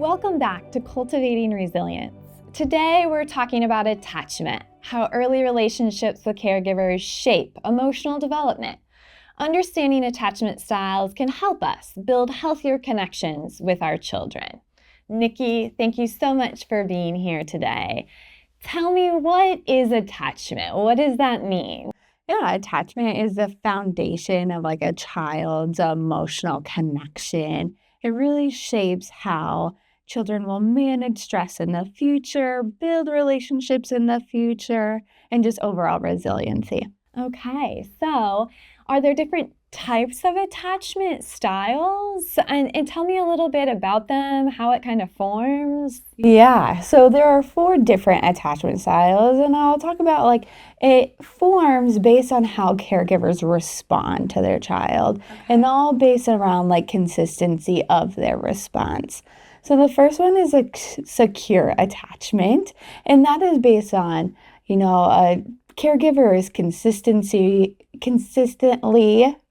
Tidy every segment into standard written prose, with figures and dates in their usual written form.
Welcome back to Cultivating Resilience. Today we're talking about attachment, how early relationships with caregivers shape emotional development. Understanding attachment styles can help us build healthier connections with our children. Nikki, thank you so much for being here today. Tell me, what is attachment? What does that mean? Yeah, attachment is the foundation of like a child's emotional connection. It really shapes how children will manage stress in the future, build relationships in the future, and just overall resiliency. Okay, so are there different types of attachment styles? And tell me a little bit about them, how it kind of forms. Yeah, so there are four different attachment styles, and I'll talk about like it forms based on how caregivers respond to their child, and all based around like consistency of their response. So the first one is a secure attachment, and that is based on, a caregiver is consistently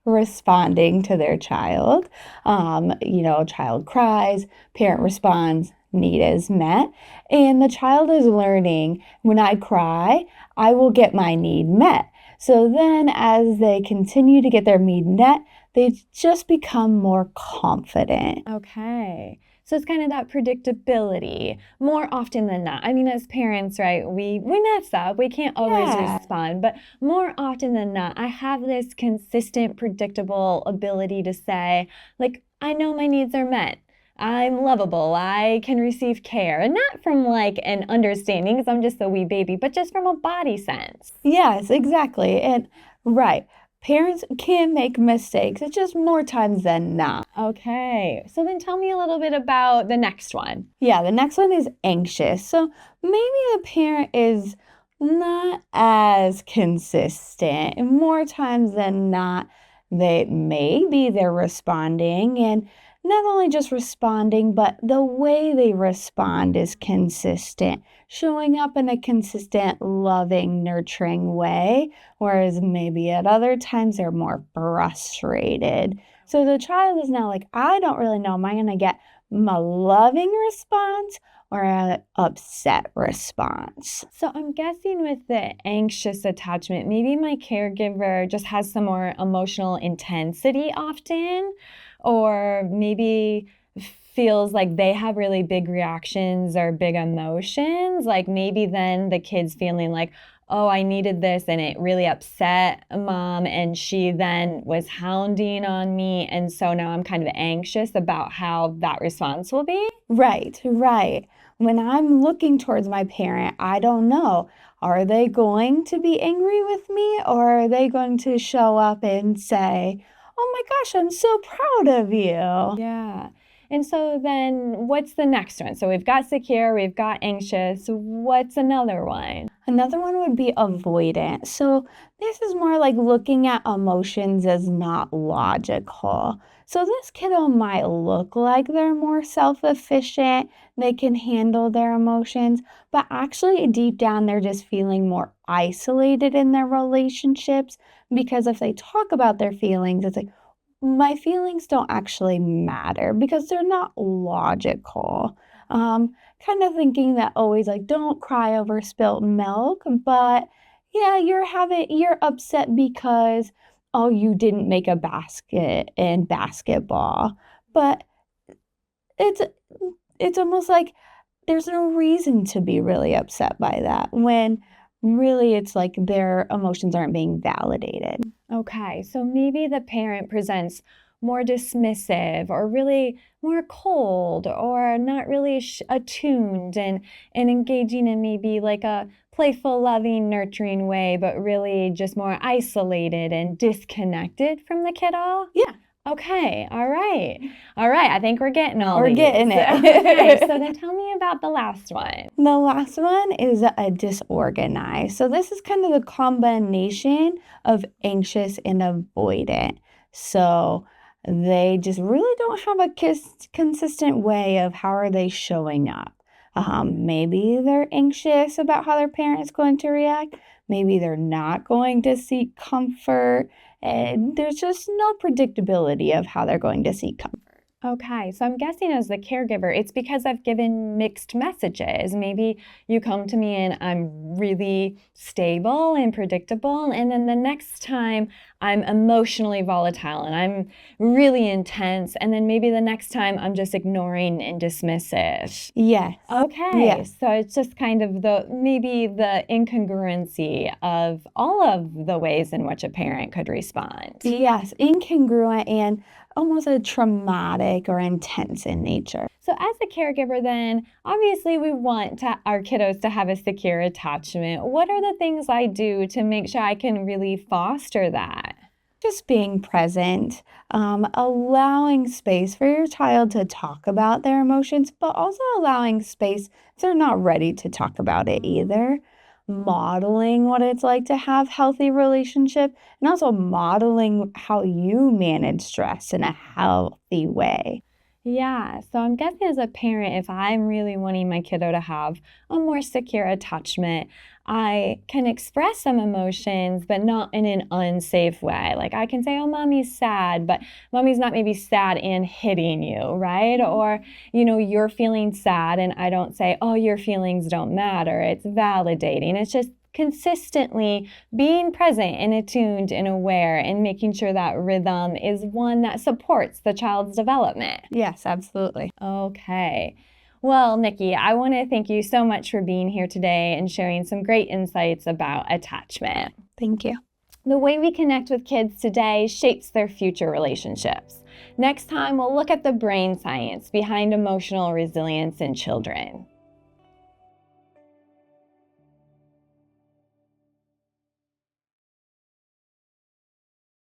responding to their child. Child cries, parent responds, need is met, and the child is learning, when I cry, I will get my need met. So then as they continue to get their need met, they just become more confident. Okay. So it's kind of that predictability more often than not. I mean, as parents, right, we mess up. We can't always respond, but more often than not, I have this consistent, predictable ability to say, like, I know my needs are met. I'm lovable. I can receive care. And not from like an understanding, because I'm just a wee baby, but just from a body sense. Yes, exactly. And right. Parents can make mistakes. It's just more times than not. Okay. So then tell me a little bit about the next one. Yeah, the next one is anxious. So maybe the parent is not as consistent. And more times than not, they're responding, and not only just responding, but the way they respond is consistent, showing up in a consistent, loving, nurturing way, whereas maybe at other times they're more frustrated. So the child is now like, I don't really know, am I going to get a loving response or an upset response? So I'm guessing with the anxious attachment, maybe my caregiver just has some more emotional intensity often, or maybe feels like they have really big reactions or big emotions. Like maybe then the kid's feeling like, oh, I needed this and it really upset mom, and she then was hounding on me. And so now I'm kind of anxious about how that response will be. Right. When I'm looking towards my parent, I don't know. Are they going to be angry with me, or are they going to show up and say, oh my gosh, I'm so proud of you? Yeah. And so then what's the next one? So we've got secure, we've got anxious. What's another one? Another one would be avoidant. So this is more like looking at emotions as not logical. So this kiddo might look like they're more self-efficient, they can handle their emotions, but actually deep down they're just feeling more isolated in their relationships, because if they talk about their feelings, it's like, my feelings don't actually matter because they're not logical. Kind of thinking that always like, don't cry over spilt milk, but yeah, you're upset because, oh, you didn't make a basket in basketball. But it's it's almost like there's no reason to be really upset by that, when really it's like their emotions aren't being validated. Okay, so maybe the parent presents more dismissive or really more cold or not really attuned and engaging in maybe like a playful, loving, nurturing way, but really just more isolated and disconnected from the kiddo. Yeah. Okay, all right. All right, I think we're getting all We're these. getting it. Okay, so then tell me about the last one. The last one is a disorganized. So this is kind of the combination of anxious and avoidant. So they just really don't have a consistent way of how are they showing up. Maybe they're anxious about how their parent is going to react. Maybe they're not going to seek comfort. And there's just no predictability of how they're going to seek comfort. Okay, so I'm guessing as the caregiver, it's because I've given mixed messages. Maybe you come to me and I'm really stable and predictable, and then the next time I'm emotionally volatile and I'm really intense, and then maybe the next time I'm just ignoring and dismissive. Yes. Okay, Yes. so it's just kind of maybe the incongruency of all of the ways in which a parent could respond. Yes, incongruent and almost a traumatic or intense in nature. So, as a caregiver, then obviously we want our kiddos to have a secure attachment. What are the things I do to make sure I can really foster that? Just being present, allowing space for your child to talk about their emotions, but also allowing space if they're not ready to talk about it either. Modeling what it's like to have healthy relationship and also modeling how you manage stress in a healthy way. Yeah, so I'm guessing as a parent, if I'm really wanting my kiddo to have a more secure attachment, I can express some emotions, but not in an unsafe way. Like I can say, oh, mommy's sad, but mommy's not maybe sad and hitting you, right? Or, you're feeling sad, and I don't say, oh, your feelings don't matter. It's validating. It's just consistently being present and attuned and aware and making sure that rhythm is one that supports the child's development. Yes, absolutely. Okay. Well, Nikki, I want to thank you so much for being here today and sharing some great insights about attachment. Thank you. The way we connect with kids today shapes their future relationships. Next time, we'll look at the brain science behind emotional resilience in children.